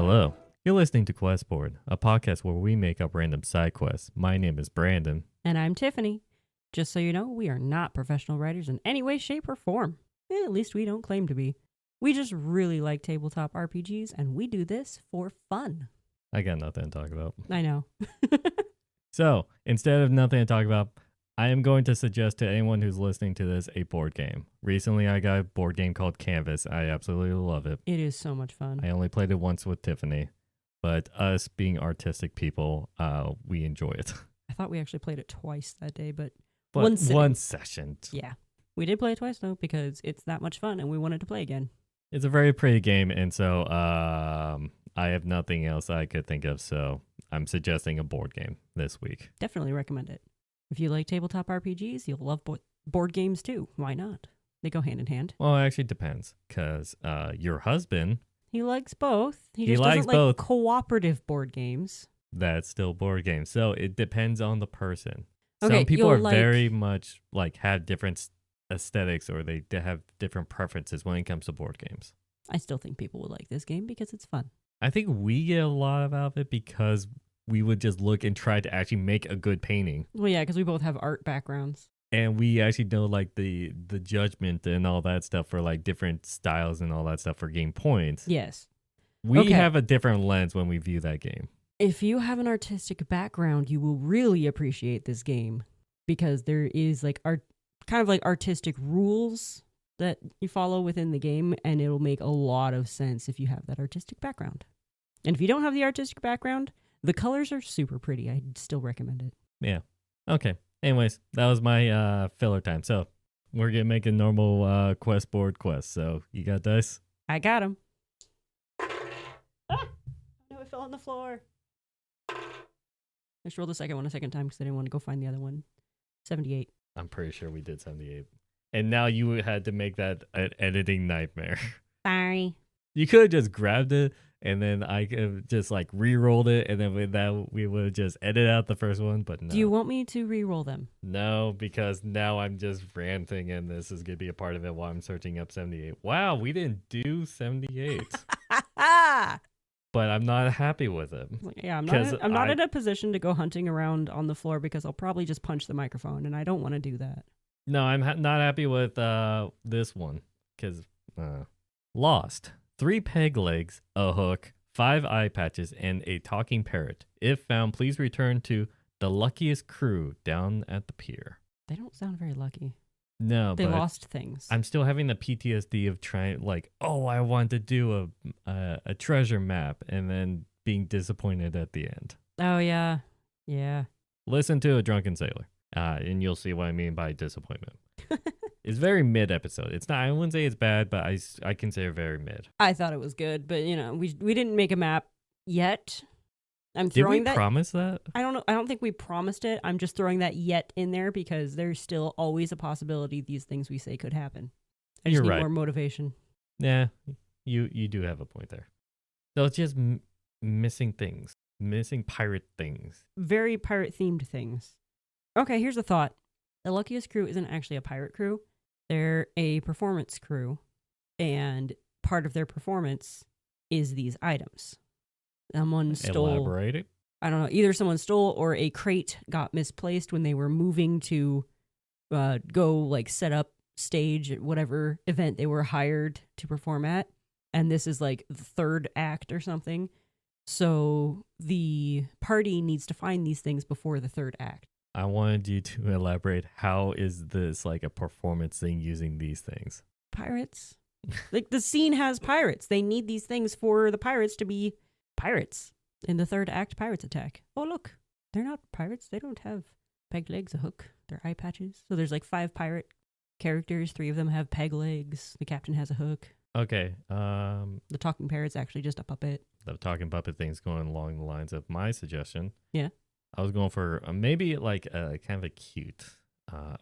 Hello. You're listening to Questboard, a podcast where we make up random side quests. My name is Brandon. And I'm Tiffany. Just so you know, we are not professional writers in any way, shape, or form. At least we don't claim to be. We just really like tabletop RPGs, and we do this for fun. I got nothing to talk about. I know. So, instead of nothing to talk about, I am going to suggest to anyone who's listening to this a board game. Recently, I got a board game called Canvas. I absolutely love it. It is so much fun. I only played it once with Tiffany, but us being artistic people, we enjoy it. I thought we actually played it twice that day, but One sitting. session. Yeah. We did play it twice, though, because it's that much fun, and we wanted to play again. It's a very pretty game, and so I have nothing else I could think of, so I'm suggesting a board game this week. Definitely recommend it. If you like tabletop RPGs, you'll love board games, too. Why not? They go hand in hand. Well, it actually depends, because your husband, He likes both. He just likes doesn't like both. cooperative board games. that's still board game. So it depends on the person. Okay, Some people you'll are like- very much have different aesthetics, or they have different preferences when it comes to board games. I still think people will like this game because it's fun. I think we get a lot out of it because we would just look and try to actually make a good painting. Well, yeah, because we both have art backgrounds. And we actually know the judgment and all that stuff for different styles and all that stuff for game points. Yes. We Okay. have a different lens when we view that game. If you have an artistic background, you will really appreciate this game because there is artistic rules that you follow within the game, and it'll make a lot of sense if you have that artistic background. And if you don't have the artistic background, the colors are super pretty. I'd still recommend it. Yeah. Okay. Anyways, that was my filler time. So we're going to make a normal quest board quest. So you got dice? I got him. Ah! No, it fell on the floor. Let's roll the second one a second time because I didn't want to go find the other one. 78. I'm pretty sure we did 78. And now you had to make that an editing nightmare. Sorry. You could have just grabbed it and then I could have just re-rolled it, and then with that we would have just edited out the first one, but no. Do you want me to re-roll them? No, because now I'm just ranting and this is going to be a part of it while I'm searching up 78. Wow, we didn't do 78. But I'm not happy with it. Yeah, I'm not in a position to go hunting around on the floor because I'll probably just punch the microphone, and I don't want to do that. No, I'm not happy with this one because lost. 3 peg legs, a hook, 5 eye patches, and a talking parrot. If found, please return to the luckiest crew down at the pier. They don't sound very lucky. No, They but lost things. I'm still having the PTSD of trying, I want to do a treasure map, and then being disappointed at the end. Oh, yeah. Yeah. Listen to A Drunken Sailor, and you'll see what I mean by disappointment. It's very mid episode. It's not. I wouldn't say it's bad, but I consider it very mid. I thought it was good, but we didn't make a map yet. I'm Did we throwing that. promise that? I don't know. I don't think we promised it. I'm just throwing that yet in there because there's still always a possibility these things we say could happen. I just You're need right. more motivation. Yeah, you do have a point there. So it's just missing things, missing pirate things. Very pirate themed things. Okay, here's a thought. The luckiest crew isn't actually a pirate crew. They're a performance crew, and part of their performance is these items. Someone stole. Elaborate it. I don't know. Either someone stole or a crate got misplaced when they were moving to go set up stage at whatever event they were hired to perform at. And this is the third act or something. So the party needs to find these things before the third act. I wanted you to elaborate. How is this a performance thing using these things? Pirates. The scene has pirates. They need these things for the pirates to be pirates. In the third act, pirates attack. Oh, look. They're not pirates. They don't have peg legs, a hook. They're eye patches. So there's 5 pirate characters. 3 of them have peg legs. The captain has a hook. Okay. The talking parrot's actually just a puppet. The talking puppet thing's going along the lines of my suggestion. Yeah. I was going for maybe a kind of a cute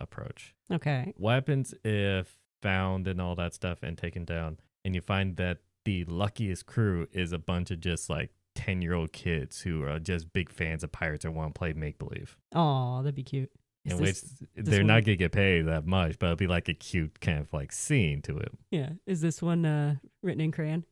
approach. Okay. What happens if found and all that stuff and taken down, and you find that the luckiest crew is a bunch of just 10-year-old kids who are just big fans of pirates and want to play make-believe. Oh, that'd be cute. In which they're not going to get paid that much, but it'll be a cute kind of scene to it. Yeah. Is this one written in crayon?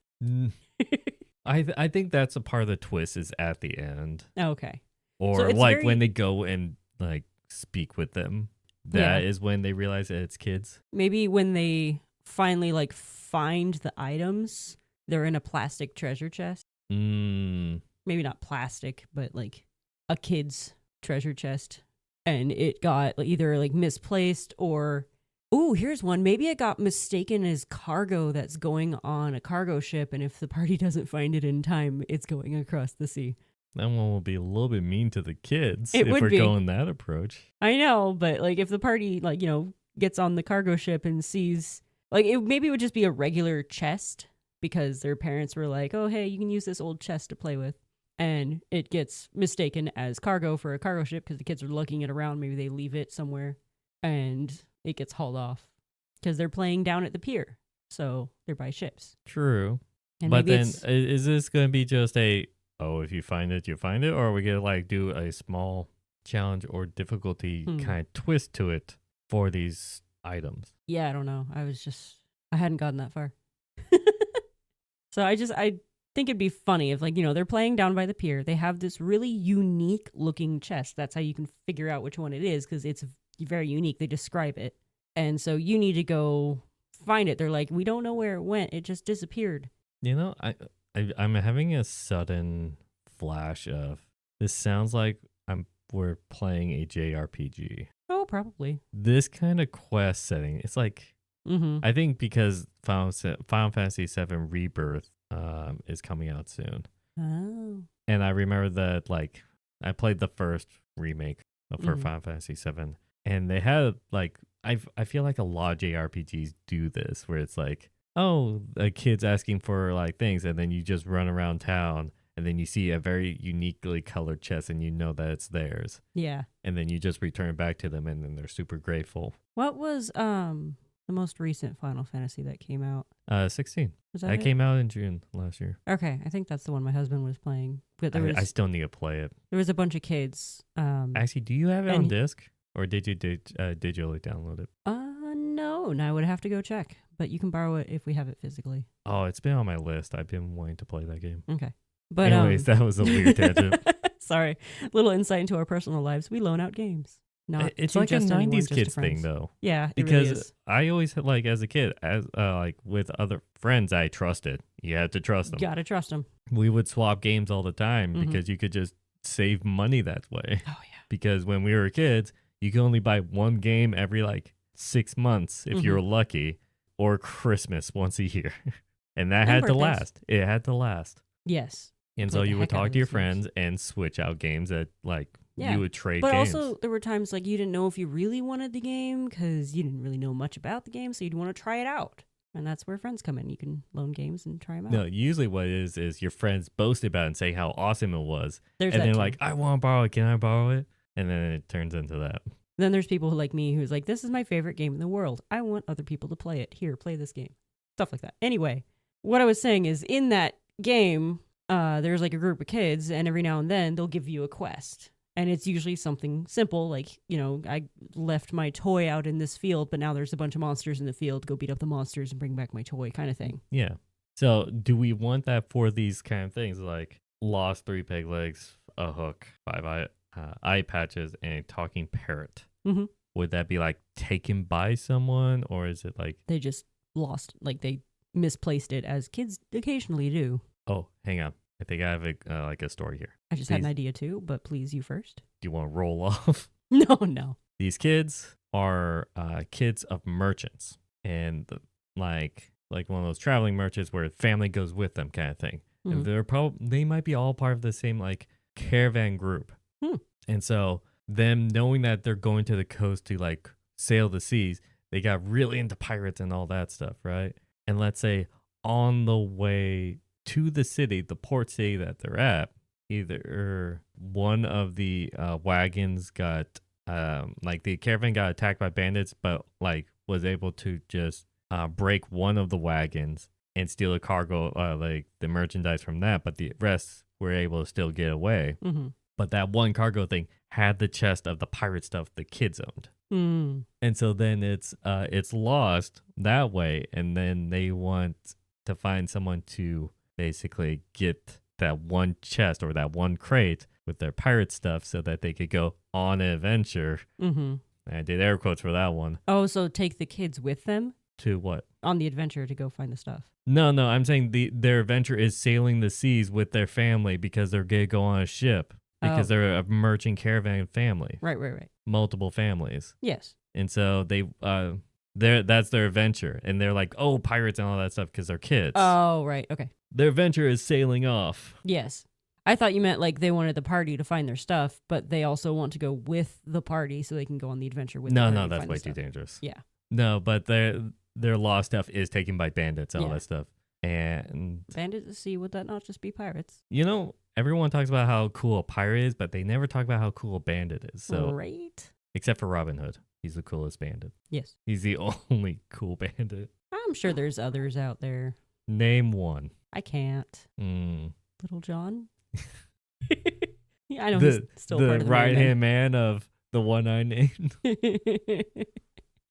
I think that's a part of the twist is at the end, Okay. So or it's like very when they go and like speak with them. yeah. That is when they realize that it's kids. Maybe when they finally like find the items, they're in a plastic treasure chest. Mm, Maybe not plastic, but like a kid's treasure chest, and it got either like misplaced or oh, here's one. Maybe it got mistaken as cargo that's going on a cargo ship, and if the party doesn't find it in time, it's going across the sea. that one will be a little bit mean to the kids It if would we're be. going that approach. I know, but like if the party like gets on the cargo ship and sees like maybe it would just be a regular chest because their parents were like, oh hey, you can use this old chest to play with, and it gets mistaken as cargo for a cargo ship because the kids are lugging it around. Maybe they leave it somewhere, and it gets hauled off because they're playing down at the pier, so they're by ships. True. And But maybe then it's is this going to be just a, oh, if you find it, you find it? Or are we going to like do a small challenge or difficulty kind of twist to it for these items? yeah, I don't know. I hadn't gotten that far. So I think it'd be funny if they're playing down by the pier. They have this really unique looking chest. That's how you can figure out which one it is because it's very unique. They describe it. And so you need to go find it. They're like, we don't know where it went. It just disappeared. You know, I'm having a sudden flash of this sounds like we're playing a JRPG. Oh, probably. This kind of quest setting, it's like Mm-hmm. I think because Final Fantasy VII Rebirth is coming out soon, Oh. and I remember that like I played the first remake for Mhm. Final Fantasy VII, and they had like I feel like a lot of JRPGs do this where it's like, oh, a kid's asking for like things, and then you just run around town. And then you see a very uniquely colored chest and you know that it's theirs. Yeah. And then you just return it back to them and then they're super grateful. What was the most recent Final Fantasy that came out? 16. Was That it? came out in June last year. Okay, I think that's the one my husband was playing. But I still need to play it. there was a bunch of kids. Actually, do you have it and on disc? Or did you digitally download it? No, and I would have to go check. But you can borrow it if we have it physically. Oh, it's been on my list. I've been wanting to play that game. Okay. But anyways, that was a weird tangent. Sorry. Little insight into our personal lives. We loan out games. Not It's to like a just anyone, 90s just to kids friends. thing, though. Yeah, it Because really is. I always had, like, as a kid, as like with other friends I trusted. You had to trust them. Gotta trust them. We would swap games all the time Mhm. because you could just save money that way. Oh yeah. Because when we were kids, you could only buy one game every like 6 months if you were lucky, or Christmas once a year. And that And had to birthdays. last. It had to last. Yes. And Played so the you would heck out talk of to your those games. friends and switch out games that like Yeah. you would trade But games. also, there were times like you didn't know if you really wanted the game because you didn't really know much about the game, so you'd want to try it out. And that's where friends come in. You can loan games and try them out. No, usually what it is your friends boast about it and say how awesome it was. There's And that then too. like, I want to borrow it. Can I borrow it? And then it turns into that. Then there's people like me who's like, this is my favorite game in the world. I want other people to play it. Here, play this game. Stuff like that. Anyway, what I was saying is in that game, there's like a group of kids, and every now and then they'll give you a quest. And it's usually something simple, like, I left my toy out in this field, but now there's a bunch of monsters in the field. Go beat up the monsters and bring back my toy, kind of thing. Yeah. So do we want that for these kind of things like lost 3 peg legs, a hook, 5 eye patches, and a talking parrot? Mm-hmm. Would that be like taken by someone, or is it like, They just lost, like they misplaced it, as kids occasionally do. oh, hang on, I think I have a story here. I just had an Please. idea too, but please, you first. Do you want to roll off? No. These kids are kids of merchants, and like one of those traveling merchants where family goes with them, kind of thing. Mhm. And they might be all part of the same like caravan group. Hmm. And so them knowing that they're going to the coast to like sail the seas, they got really into pirates and all that stuff, right? And let's say on the way to the city, the port city that they're at, either one of the wagons got like the caravan got attacked by bandits, but like was able to just break one of the wagons and steal a cargo, like the merchandise from that, but the rest were able to still get away. Mm-hmm. But that one cargo thing had the chest of the pirate stuff the kids owned. Mm. And so then it's lost that way, and then they want to find someone to basically get that one chest or that one crate with their pirate stuff so that they could go on an adventure. Mm-hmm. I did air quotes for that one. Oh, so take the kids with them To what? on the adventure to go find the stuff. No, I'm saying their adventure is sailing the seas with their family because they're going to go on a ship because they're a merchant caravan family. Right. Multiple families. Yes. And so that's their adventure. And they're like, oh, pirates and all that stuff because they're kids. Oh, right. Okay. Their adventure is sailing off. Yes. I thought you meant like they wanted the party to find their stuff, but they also want to go with the party so they can go on the adventure with the party. No, that's way too dangerous. Yeah. No, but their lost stuff is taken by bandits and all that stuff. And bandits at sea, would that not just be pirates? Everyone talks about how cool a pirate is, but they never talk about how cool a bandit is. So right. Except for Robin Hood. He's the coolest bandit. Yes. He's the only cool bandit. I'm sure there's others out there. Name one. I can't. Little John? Yeah, I know he's still part of the right-hand man of the one I named.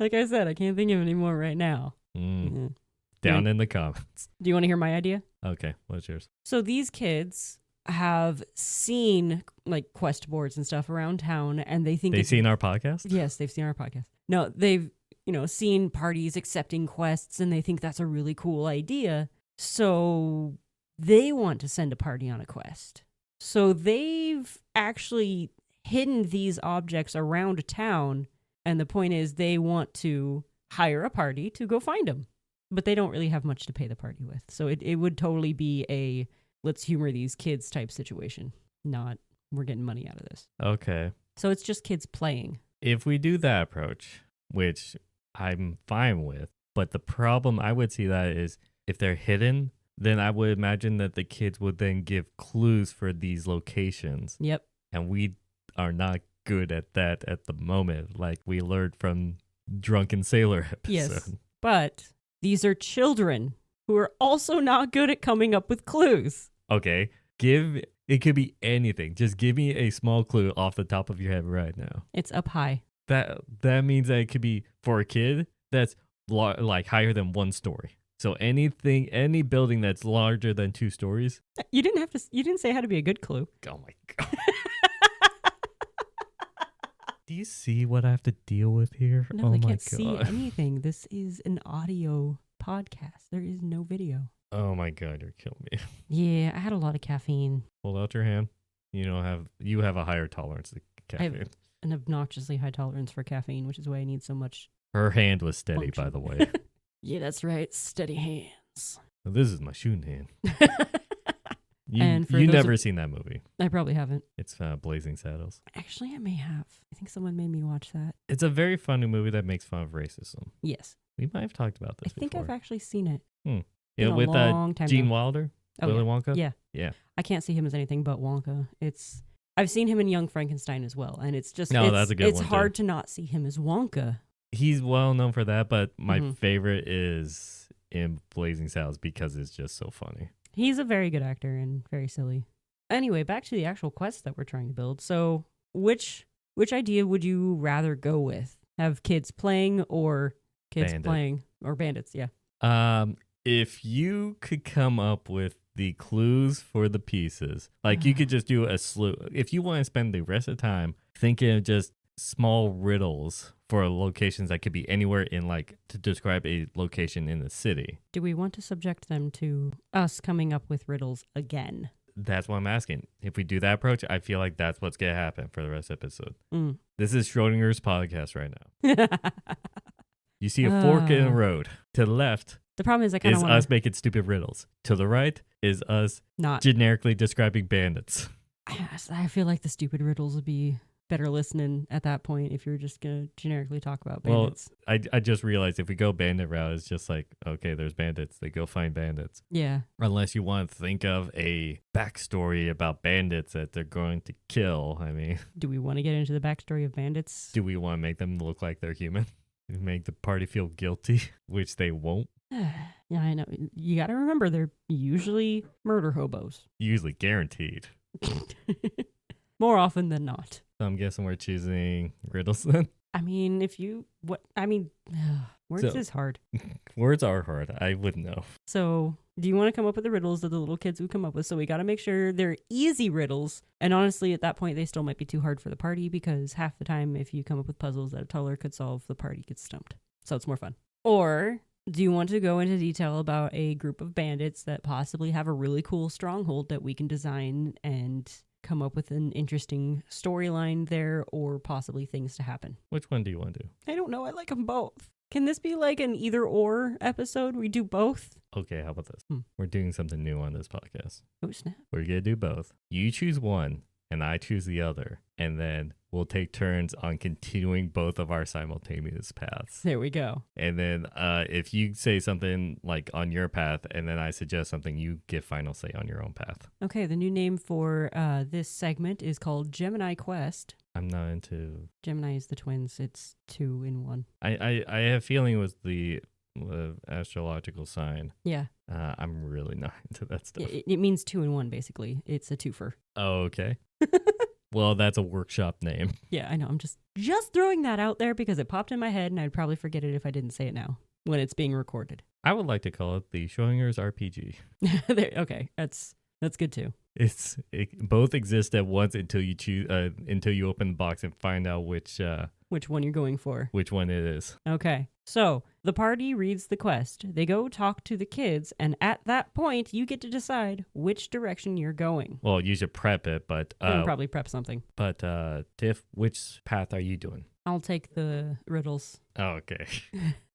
Like I said, I can't think of any more right now. Down in the comments. Do you want to hear my idea? Okay, what's yours? So these kids have seen like quest boards and stuff around town, and they think they've seen our podcast? Yes, they've seen our podcast. No, they've seen parties accepting quests, and they think that's a really cool idea. So they want to send a party on a quest. So they've actually hidden these objects around town, and the point is they want to hire a party to go find them. But they don't really have much to pay the party with. So it would totally be a let's humor these kids type situation, not we're getting money out of this. Okay. So it's just kids playing. If we do that approach, which I'm fine with, but the problem I would see that is if they're hidden, then I would imagine that the kids would then give clues for these locations. Yep. And we are not good at that at the moment, like we learned from Drunken Sailor episode. Yes. But these are children who are also not good at coming up with clues. Okay. It could be anything. Just give me a small clue off the top of your head right now. It's up high. That means that it could be for a kid that's like higher than one story. So any building that's larger than 2 stories. You didn't say how to be a good clue. Oh my God. Do you see what I have to deal with here? No, I can't see anything. This is an audio podcast. There is no video. Oh my God, you're killing me. Yeah, I had a lot of caffeine. Hold out your hand. You have a higher tolerance to caffeine. I have an obnoxiously high tolerance for caffeine, which is why I need so much. Her hand was steady, by the way. Yeah, that's right. Steady hands. Well, this is my shooting hand. And you never seen that movie. I probably haven't. It's Blazing Saddles. Actually, I may have. I think someone made me watch that. It's a very funny movie that makes fun of racism. Yes. We might have talked about this I think before. I've actually seen it. Yeah, with Gene Wilder? Willy Wonka? Yeah. I can't see him as anything but Wonka. I've seen him in Young Frankenstein as well, and it's just that's a good one. It's hard to not see him as Wonka. He's well known for that, but my favorite is in Blazing Saddles because it's just so funny. He's a very good actor and very silly. Anyway, back to the actual quest that we're trying to build. So, which idea would you rather go with? Have kids playing or kids playing or bandits? Yeah. If you could come up with the clues for the pieces, like you could just do a slew. If you want to spend the rest of the time thinking of just small riddles for locations that could be anywhere to describe a location in the city. Do we want to subject them to us coming up with riddles again? That's what I'm asking. If we do that approach, I feel like that's what's going to happen for the rest of the episode. This is Schrodinger's podcast right now. You see a fork in a road. To the left the problem is us making stupid riddles. To the right is us not generically describing bandits. I feel like the stupid riddles would be better listening at that point if you're just going to generically talk about bandits. Well, I just realized if we go bandit route, it's just like, okay, there's bandits. They go find bandits. Yeah. Unless you want to think of a backstory about bandits that they're going to kill. I mean, do we want to get into the backstory of bandits? Do we want to make them look like they're human? Make the party feel guilty, which they won't. Yeah, I know. You got to remember, they're usually murder hobos. Usually guaranteed. More often than not. So I'm guessing we're choosing riddles then. I mean, Words is hard. Words are hard. I wouldn't know. So, do you want to come up with the riddles that the little kids would come up with? So we got to make sure they're easy riddles. And honestly, at that point, they still might be too hard for the party because half the time, if you come up with puzzles that a toddler could solve, the party gets stumped. So it's more fun. Or do you want to go into detail about a group of bandits that possibly have a really cool stronghold that we can design and come up with an interesting storyline there, or possibly things to happen? Which one do you want to do? I don't know. I like them both. Can this be like an either or episode? We do both? Okay, how about this? We're doing something new on this podcast. Oh, snap. We're going to do both. You choose one, and I choose the other. And then we'll take turns on continuing both of our simultaneous paths. There we go. And then if you say something like on your path, and then I suggest something, you get final say on your own path. Okay, the new name for this segment is called Gemini Quest. I'm not into... Gemini is the twins. It's 2 in 1. I have a feeling it was the astrological sign. Yeah. I'm really not into that stuff. It means 2 in 1, basically. It's a twofer. Oh, okay. Well, that's a workshop name. Yeah, I know. I'm just throwing that out there because it popped in my head and I'd probably forget it if I didn't say it now when it's being recorded. I would like to call it the Schrodinger's RPG. Okay, that's good too. It both exist at once until you choose until you open the box and find out which one you're going for. Which one it is. Okay. So, the party reads the quest. They go talk to the kids, and at that point, you get to decide which direction you're going. Well, you should prep it, but I'll probably prep something. But Tiff, which path are you doing? I'll take the riddles. Oh, okay.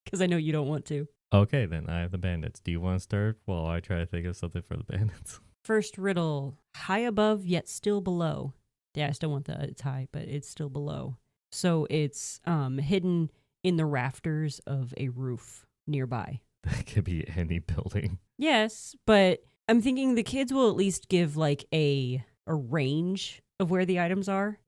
Because I know you don't want to. Okay, then I have the bandits. Do you want to start while I try to think of something for the bandits? First riddle, high above yet still below. Yeah, I still want it's high, but it's still below. So it's hidden in the rafters of a roof nearby. That could be any building. Yes, but I'm thinking the kids will at least give like a range of where the items are.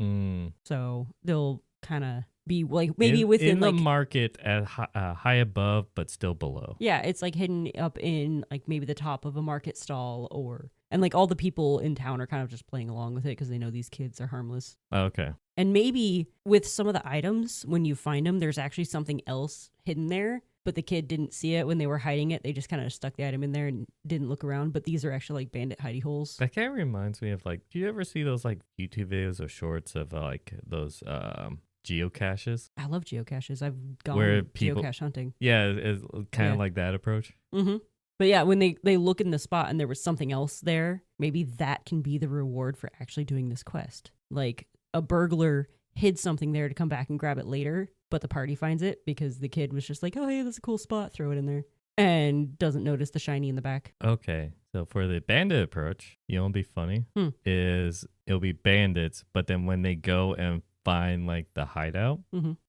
So they'll kind of be like maybe within the market at high above but still below. Yeah, it's like hidden up in like maybe the top of a market stall and like all the people in town are kind of just playing along with it because they know these kids are harmless. Okay. And maybe with some of the items, when you find them, there's actually something else hidden there, but the kid didn't see it when they were hiding it. They just kind of stuck the item in there and didn't look around. But these are actually like bandit hidey holes. That kind of reminds me of like, do you ever see those like YouTube videos or shorts of like those geocaches? I love geocaches. I've gone geocache hunting. Yeah, it's kind of like that approach. Mm-hmm. But yeah, when they look in the spot and there was something else there, maybe that can be the reward for actually doing this quest. Like a burglar hid something there to come back and grab it later, but the party finds it because the kid was just like, oh, hey, that's a cool spot, throw it in there, and doesn't notice the shiny in the back. Okay, so for the bandit approach, you know what'll be funny? Is it'll be bandits, but then when they go and find like the hideout,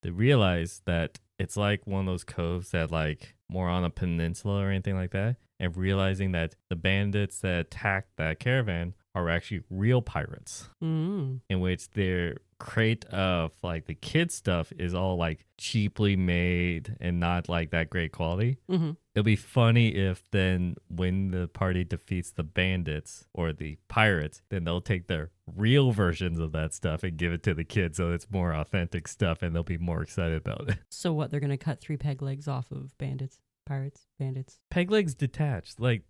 they realize that it's like one of those coves that like more on a peninsula or anything like that, and realizing that the bandits that attacked that caravan are actually real pirates, in which their crate of like the kid stuff is all like cheaply made and not like that great quality. It'll be funny if then when the party defeats the bandits or the pirates, then they'll take their real versions of that stuff and give it to the kids so it's more authentic stuff and they'll be more excited about it. So what, they're going to cut 3 peg legs off of pirates, bandits? Peg legs detached. Like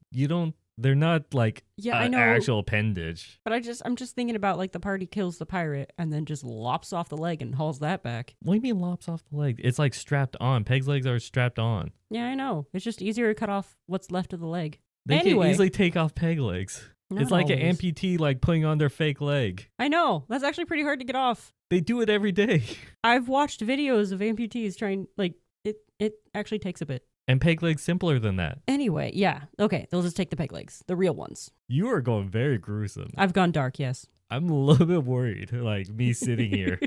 they're not like I know, actual appendage. But I'm just thinking about like the party kills the pirate and then just lops off the leg and hauls that back. What do you mean lops off the leg? It's like strapped on. Peg's legs are strapped on. Yeah, I know. It's just easier to cut off what's left of the leg. They can easily take off peg legs. It's like an amputee like putting on their fake leg. I know. That's actually pretty hard to get off. They do it every day. I've watched videos of amputees trying, like, it actually takes a bit. And peg legs simpler than that. Anyway, yeah. Okay, they'll just take the peg legs. The real ones. You are going very gruesome. I've gone dark, yes. I'm a little bit worried, like me sitting here.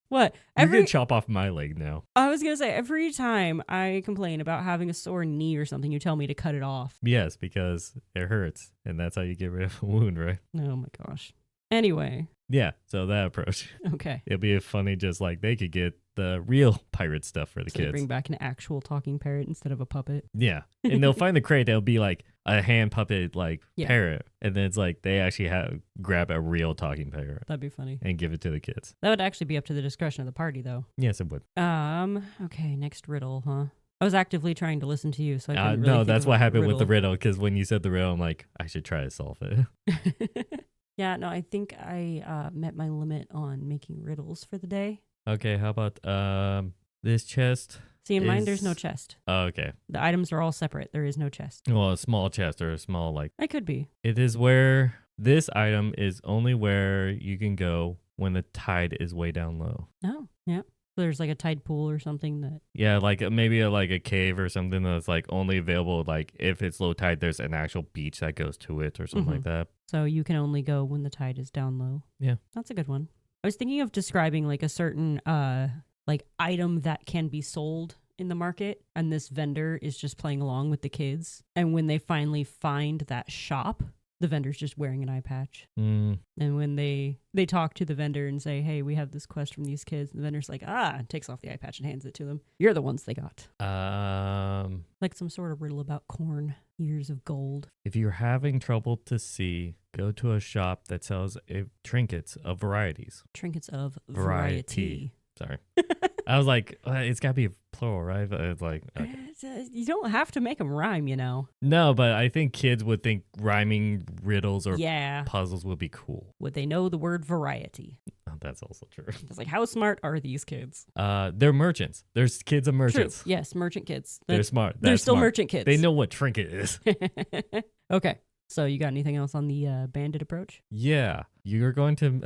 What? You're going to chop off my leg now. I was going to say, every time I complain about having a sore knee or something, you tell me to cut it off. Yes, because it hurts. And that's how you get rid of a wound, right? Oh my gosh. Anyway. Yeah, so that approach. Okay. It'll be funny just like they could get the real pirate stuff for the kids. Bring back an actual talking parrot instead of a puppet. Yeah. And they'll find the crate that'll be like a hand puppet like parrot. And then it's like they actually grab a real talking parrot. That'd be funny. And give it to the kids. That would actually be up to the discretion of the party though. Yes, it would. Okay, next riddle, huh? I was actively trying to listen to you, so I couldn't really No, think that's of a what happened with the riddle. riddle. Because when you said the riddle, I'm like, I should try to solve it. Yeah, no, I think I met my limit on making riddles for the day. Okay, how about this chest? See, in mine, there's no chest. Oh, okay. The items are all separate. There is no chest. Well, a small chest or a small like. I could be. It is where this item is only where you can go when the tide is way down low. Oh, yeah. There's like a tide pool or something that. Yeah, like maybe like a cave or something that's like only available like if it's low tide. There's an actual beach that goes to it or something like that. So you can only go when the tide is down low. Yeah, that's a good one. I was thinking of describing like a certain like item that can be sold in the market, and this vendor is just playing along with the kids. And when they finally find that shop, the vendor's just wearing an eye patch. And when they talk to the vendor and say, hey, we have this quest from these kids, the vendor's like, takes off the eye patch and hands it to them. You're the ones they got. Like some sort of riddle about corn, ears of gold. If you're having trouble to see, go to a shop that sells trinkets of varieties. Trinkets of variety. Sorry. I was like, it's got to be plural, right? But it's like, okay. You don't have to make them rhyme, you know. No, but I think kids would think rhyming riddles or puzzles would be cool. Would they know the word variety? Oh, that's also true. It's like, how smart are these kids? They're merchants. There's kids of merchants. True. Yes, merchant kids. They're smart. They're still smart. merchant kids. They know what trinket is. Okay. So you got anything else on the bandit approach? Yeah. You're going to...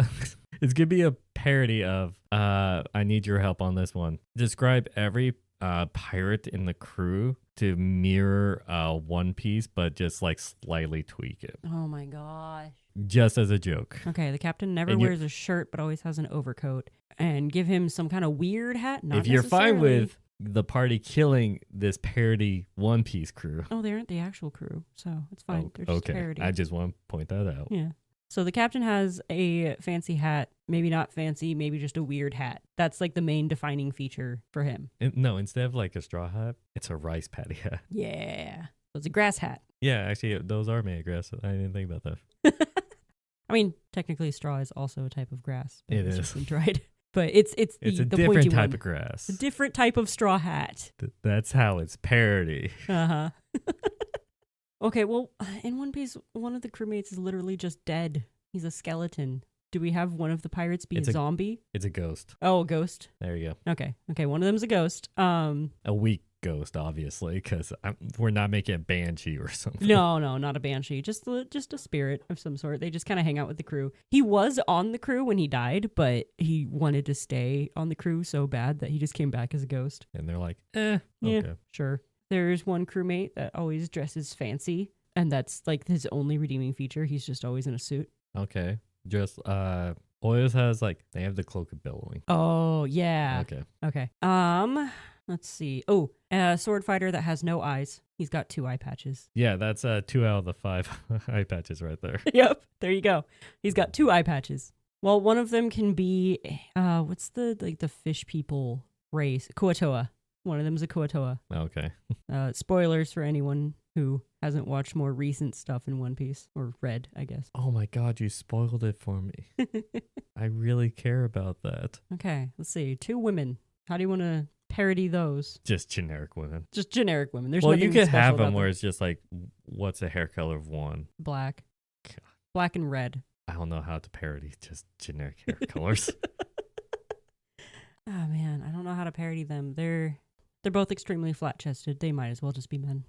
It's going to be a parody of I need your help on this one. Describe every pirate in the crew to mirror One Piece, but just like slightly tweak it. Oh my gosh. Just as a joke. Okay, the captain never wears a shirt, but always has an overcoat. And give him some kind of weird hat. Not if you're fine necessarily. with the party killing this parody One Piece crew. Oh, they aren't the actual crew, so it's fine. Oh, They're just okay. parody. I just want to point that out. Yeah. So the captain has a fancy hat, maybe not fancy, maybe just a weird hat. That's like the main defining feature for him. No, instead of like a straw hat, it's a rice patty hat. Yeah. So it's a grass hat. Yeah, actually, those are made of grass. I didn't think about that. I mean, technically straw is also a type of grass. It it's is. just been dried. But it's a the different pointy type one. of grass. A different type of straw hat. That's how it's parody. Uh-huh. Okay, well, in One Piece, one of the crewmates is literally just dead. He's a skeleton. Do we have one of the pirates be a zombie? It's a ghost. Oh, a ghost. There you go. Okay, one of them's a ghost. A weak ghost, obviously, because we're not making a banshee or something. No, not a banshee. Just a spirit of some sort. They just kind of hang out with the crew. He was on the crew when he died, but he wanted to stay on the crew so bad that he just came back as a ghost. And they're like, yeah, okay. Sure. There's one crewmate that always dresses fancy, and that's like his only redeeming feature. He's just always in a suit. Okay. Just Oyos has like they have the cloak of billowing. Oh yeah. Okay. Let's see. Oh, a sword fighter that has no eyes. He's got 2 eye patches. Yeah, that's 2 out of the 5 eye patches right there. Yep. There you go. He's got 2 eye patches. Well, one of them can be what's the fish people race? Kuatoa. One of them's a Kuatoa. Okay. Spoilers for anyone who hasn't watched more recent stuff in One Piece, or read, I guess. Oh my god, you spoiled it for me. I really care about that. Okay, let's see. 2 women. How do you want to parody those? Just generic women. Just generic women. There's well, nothing you could special have about them where it's just like, what's the hair color of one? Black. God. Black and red. I don't know how to parody just generic hair colors. Oh man, I don't know how to parody them. They're both extremely flat-chested. They might as well just be men.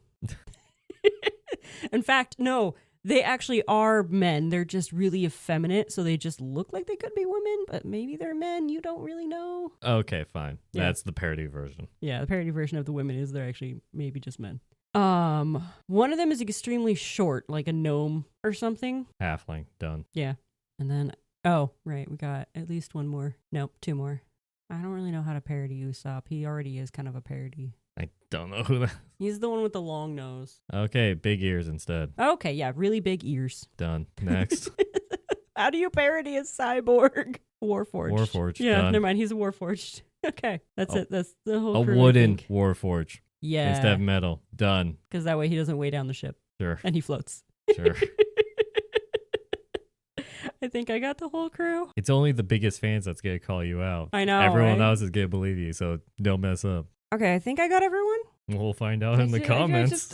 In fact, no, they actually are men. They're just really effeminate, so they just look like they could be women, but maybe they're men. You don't really know. Okay, fine. Yeah. That's the parody version. Yeah, the parody version of the women is they're actually maybe just men. One of them is extremely short, like a gnome or something. Halfling, done. Yeah. And then, oh, right, we got at least one more. Nope, 2 more. I don't really know how to parody Usopp. He already is kind of a parody. I don't know who that. He's the one with the long nose. Okay, big ears instead. Okay, yeah, really big ears. Done. Next. How do you parody a cyborg? Warforged. Warforged. Yeah, done. never mind. He's a Warforged. Okay, that's it. That's the whole A crew, I wooden think. Warforged. Yeah. Instead of metal. Done. Because that way he doesn't weigh down the ship. Sure. And he floats. Sure. I think I got the whole crew. It's only the biggest fans that's going to call you out. I know, Everyone right? else is going to believe you, so don't mess up. Okay, I think I got everyone. We'll find out in the comments.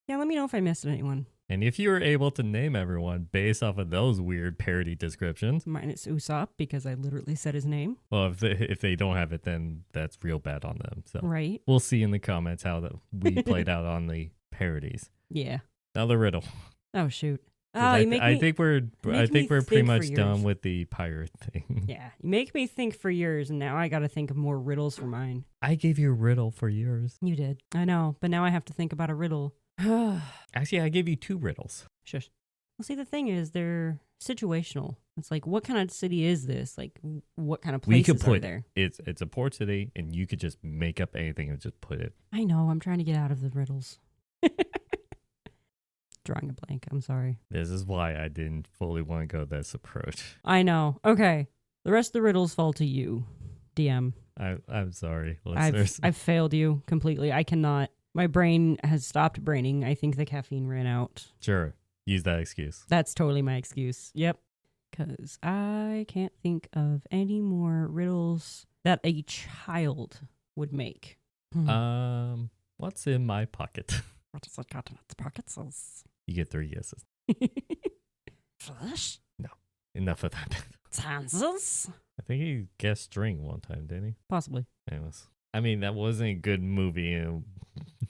Yeah, let me know if I missed anyone. And if you were able to name everyone based off of those weird parody descriptions, minus Usopp because I literally said his name. well, if they don't have it, then that's real bad on them. So Right. we'll see in the comments how we played out on the parodies. Yeah. Another riddle. Oh shoot. 'Cause I think we're pretty much done years. with the pirate thing. Yeah, you make me think for years, and now I got to think of more riddles for mine. I gave you a riddle for yours. You did. I know, but now I have to think about a riddle. Actually, I gave you 2 riddles. Shush. Well, see, the thing is, they're situational. It's like, what kind of city is this? Like, what kind of places are there? It's a port city, and you could just make up anything and just put it. I know. I'm trying to get out of the riddles. Drawing a blank. I'm sorry. This is why I didn't fully want to go this approach. I know. Okay. The rest of the riddles fall to you, DM. I'm sorry, listeners. I've failed you completely. I cannot. My brain has stopped braining. I think the caffeine ran out. Sure. Use that excuse. That's totally my excuse. Yep. Because I can't think of any more riddles that a child would make. What's in my pocket? What does it got in its pockets? You get 3 guesses. Flesh? No. Enough of that. Tanzas? I think he guessed string one time, didn't he? Possibly. Anyways. I mean, that wasn't a good movie, and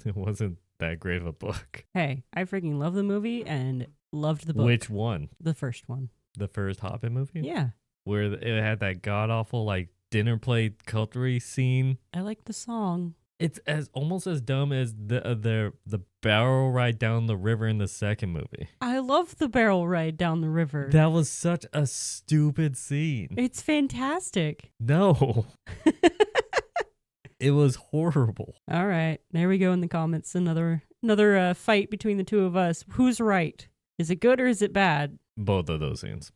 it wasn't that great of a book. Hey, I freaking love the movie and loved the book. Which one? The first one. The first Hobbit movie? Yeah. Where it had that god-awful, like, dinner plate cutlery scene. I like the song. It's almost as dumb as the barrel ride down the river in the second movie. I love the barrel ride down the river. That was such a stupid scene. It's fantastic. No. It was horrible. All right. There we go in the comments. Another fight between the two of us. Who's right? Is it good or is it bad? Both of those scenes.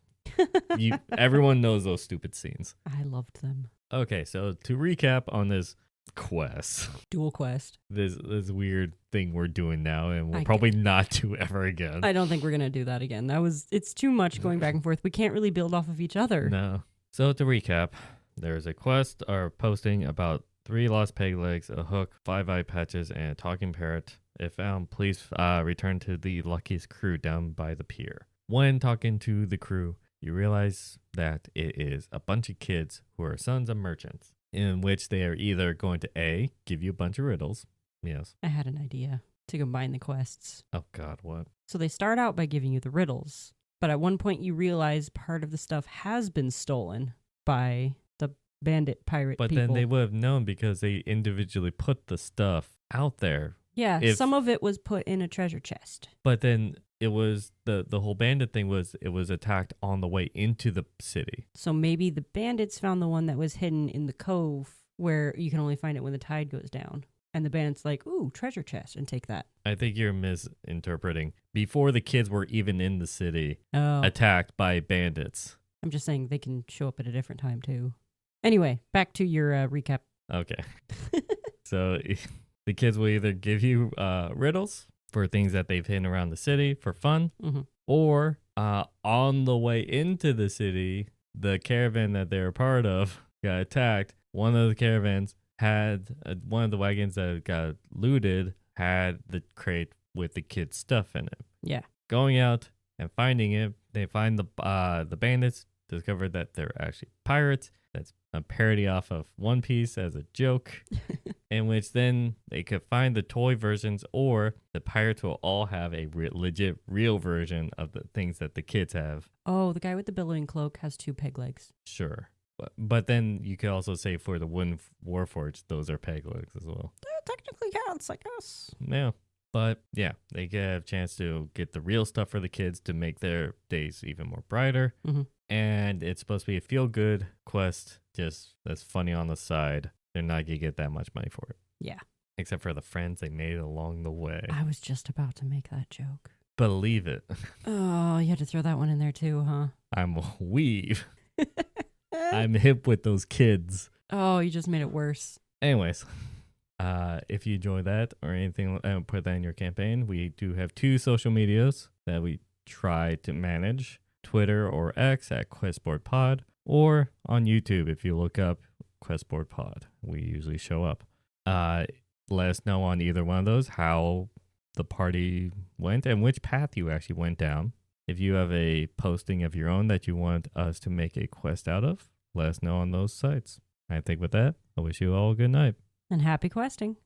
Everyone knows those stupid scenes. I loved them. Okay, so to recap on this quest. Dual quest. This weird thing we're doing now, and we'll I probably not do ever again. I don't think we're going to do that again. It's too much going back and forth. We can't really build off of each other. No. So to recap, there's a quest or posting about 3 lost peg legs, a hook, 5 eye patches, and a talking parrot. If found, please return to the luckiest crew down by the pier. When talking to the crew, you realize that it is a bunch of kids who are sons of merchants, in which they are either going to A, give you a bunch of riddles. Yes. I had an idea to combine the quests. Oh, God, what? So they start out by giving you the riddles, but at one point you realize part of the stuff has been stolen by the bandit pirate But people. then they would have known because they individually put the stuff out there. Yeah, some of it was put in a treasure chest. But then it was the whole bandit thing was it was attacked on the way into the city. So maybe the bandits found the one that was hidden in the cove where you can only find it when the tide goes down. And the bandits like, ooh, treasure chest, and take that. I think you're misinterpreting. Before the kids were even in the city, Oh, attacked by bandits. I'm just saying they can show up at a different time too. Anyway, back to your recap. Okay. So the kids will either give you riddles for things that they've hidden around the city for fun, Mm-hmm. or on the way into the city, the caravan that they're a part of got attacked. One of the caravans had one of the wagons that got looted had the crate with the kids' stuff in it. Yeah. Going out and finding it, they find the bandits, discover that they're actually pirates. That's a parody off of One Piece as a joke, in which then they could find the toy versions, or the pirates will all have a legit real version of the things that the kids have. Oh, the guy with the billowing cloak has 2 peg legs. Sure. But then you could also say for the wooden warforged, those are peg legs as well. That technically counts, I guess. Yeah. But yeah, they could have a chance to get the real stuff for the kids to make their days even more brighter. Mm-hmm. And it's supposed to be a feel-good quest, just that's funny on the side. They're not going to get that much money for it. Yeah. Except for the friends they made along the way. I was just about to make that joke. Believe it. Oh, you had to throw that one in there too, huh? I'm a weave. I'm hip with those kids. Oh, you just made it worse. Anyways, if you enjoy that or anything, put that in your campaign. We do have 2 social medias that we try to manage. Twitter or X at QuestBoardPod, or on YouTube if you look up QuestBoardPod. We usually show up. Let us know on either one of those how the party went and which path you actually went down. If you have a posting of your own that you want us to make a quest out of, let us know on those sites. I think with that, I wish you all a good night. And happy questing.